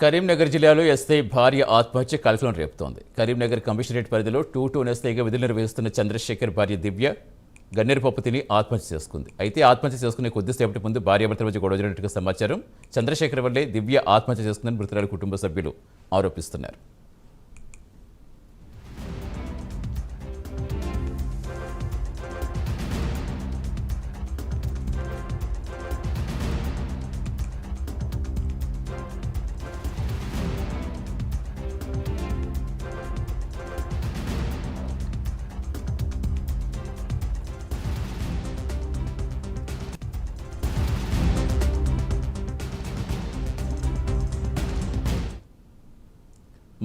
కరీంనగర్ జిల్లాలో ఎస్ఐ భార్య ఆత్మహత్య కలకలం రేపుతోంది. కరీంనగర్ కమిషనరేట్ పరిధిలో 2-2 ఎస్ఐగా విధులు నిర్వహిస్తున్న చంద్రశేఖర్ భార్య దివ్య గన్నేరుపప్పు తిని ఆత్మహత్య చేసుకుంది. అయితే ఆత్మహత్య చేసుకునే కొద్దిసేపటి ముందు భార్యాభర్తల మధ్య గొడవ జరిగినట్టుగా సమాచారం. చంద్రశేఖర్ వల్లే దివ్య ఆత్మహత్య చేసుకుందని మృతురాలి కుటుంబ సభ్యులు ఆరోపిస్తున్నారు.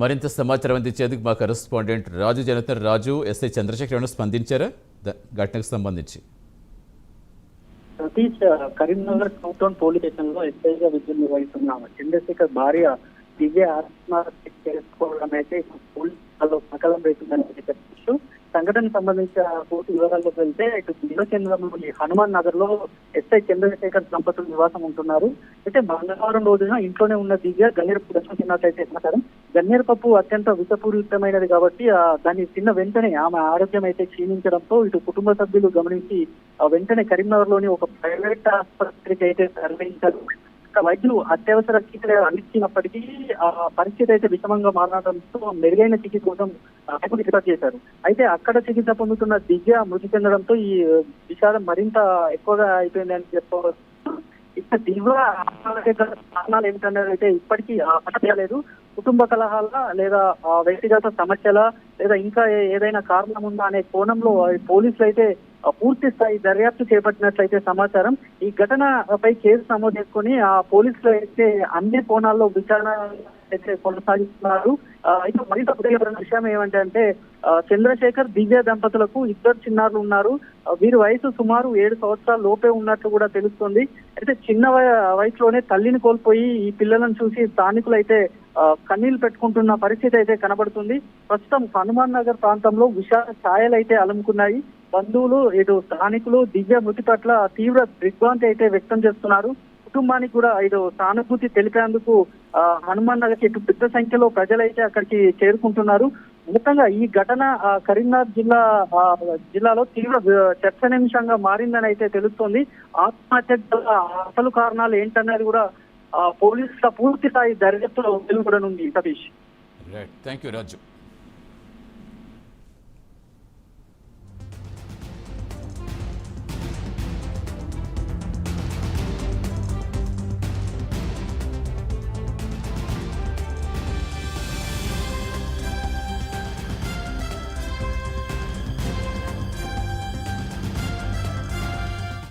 మరింత సమాచారం అందించేందుకు మా కరెస్పాండెంట్ రాజు జనతన్. రాజు, ఎస్ఐ చంద్రశేఖర్ ఏమైనా స్పందించారా ఘటనకు సంబంధించి? Satish, Karimnagar town police station లో ఎస్ఐగా విధులు నిర్వహిస్తున్న చంద్రశేఖర్ భార్య దివ్య ఆత్మహత్య చేసుకోవడం అయితే పోలీసులలో సకలం రేతుందని చెప్పచ్చు. సంఘటనకు సంబంధించిన పూర్తి వివరాల్లోకి వెళ్తే ఇటు జిల్లా కేంద్రంలోని హనుమాన్ నగర్ లో ఎస్ఐ చంద్రశేఖర్ దంపతులు నివాసం ఉంటున్నారు. అయితే మంగళవారం రోజున ఇంట్లోనే ఉన్న దివ్య గన్నేరుపప్పు దర్శనం తిన్నట్లయితే సమాచారం. గన్నేరుపప్పు అత్యంత విషపూరితమైనది కాబట్టి దాన్ని తిన్న వెంటనే ఆమె ఆరోగ్యం అయితే క్షీణించడంతో ఇటు కుటుంబ సభ్యులు గమనించి వెంటనే కరీంనగర్ లోని ఒక ప్రైవేట్ ఆసుపత్రికి అయితే తరలించారు. వైద్యులు అత్యవసర చికిత్స అందించినప్పటికీ ఆ పరిస్థితి అయితే విషమంగా మారడంతో మెరుగైన చికిత్స కోసం రిఫర్ చేశారు. అయితే అక్కడ చికిత్స పొందుతున్న దివ్య మృతి చెందడంతో ఈ విషాదం మరింత ఎక్కువగా అయిపోయింది అని చెప్పవచ్చు. ఇక్కడ దివ్య కారణాలు ఏమిటనేది అయితే ఇప్పటికీ పట్టలేదు. కుటుంబ కలహాల లేదా వ్యక్తిగత సమస్యల లేదా ఇంకా ఏదైనా కారణం ఉందా అనే కోణంలో పోలీసులు అయితే పూర్తి స్థాయి దర్యాప్తు చేపట్టినట్లయితే సమాచారం. ఈ ఘటనపై కేసు నమోదు చేసుకుని ఆ పోలీసులు అయితే అన్ని కోణాల్లో విచారణ అయితే కొనసాగిస్తున్నారు. అయితే మరింత ఉదయపడిన విషయం ఏమంటే చంద్రశేఖర్ దివ్య దంపతులకు 2 చిన్నారులు ఉన్నారు. వీరి వయసు సుమారు 7 సంవత్సరాల లోపే ఉన్నట్లు కూడా తెలుస్తుంది. అయితే చిన్న వయసులోనే తల్లిని కోల్పోయి ఈ పిల్లలను చూసి స్థానికులు అయితే కన్నీళ్లు పెట్టుకుంటున్న పరిస్థితి అయితే కనబడుతుంది. ప్రస్తుతం హనుమాన్ నగర్ ప్రాంతంలో విషాద ఛాయలు అయితే అలుముకున్నాయి. బంధువులు ఇటు స్థానికులు దివ్య మృతి పట్ల తీవ్ర దిగ్భ్రాంతి అయితే వ్యక్తం చేస్తున్నారు. కుటుంబానికి కూడా ఇటు సానుభూతి తెలిపేందుకు హనుమాన్ నగర్ ఇటు పెద్ద సంఖ్యలో ప్రజలైతే అక్కడికి చేరుకుంటున్నారు. మొత్తంగా ఈ ఘటన కరీంనగర్ జిల్లాలో తీవ్ర చర్చనీయాంశంగా మారిందని అయితే తెలుస్తోంది. ఆత్మహత్య అసలు కారణాలు ఏంటనేది కూడా పోలీసుల పూర్తి స్థాయి దర్యాప్తులో వెలువడనుంది. Satish, thank you Raju.